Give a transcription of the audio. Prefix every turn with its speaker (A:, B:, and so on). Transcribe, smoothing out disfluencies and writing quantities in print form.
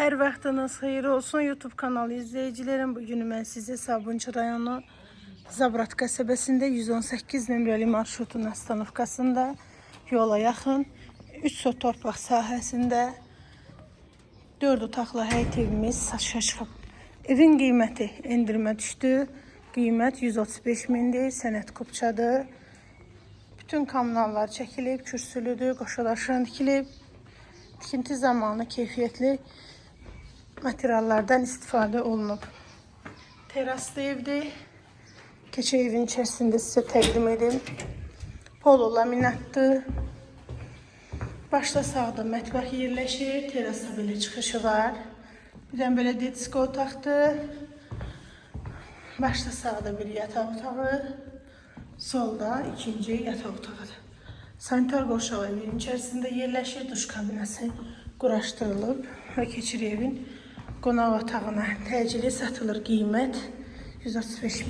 A: Hər vaxtınız xeyir olsun YouTube kanalı izləyicilərim. Bugün mən sizə Sabunçu rayonu Zabrat qəsəbəsində 118 nömrəli marşrutun astanovkasında yola yaxın 3 sot torpaq sahəsində 4 otaqlı həyət evimiz satışa çıxıb. Evin qiyməti endirmə düşdü. Qiymət 135 mindir, sənəd kupçadır. Bütün kommunallar çəkilib, kürsülüdür, qoşalaşan dikilib. Tikinti zamanı keyfiyyətli materiallardan istifadə olunub. Teraslı evdir. Keçə evin içərisində sizə təqdim edim. Polo laminatdır. Başda sağda mətbəx yerləşir. Terasa belə çıxışı var. Birdən belə disko otaqdır. Başda sağda bir yataq otağı. Solda ikinci yataq otağıdır. Sanitar qoşağı evin içərisində yerləşir. Duş kabinası quraşdırılıb və keçir evin qonaq otağına. Təcili satılır, qiymət 135 min.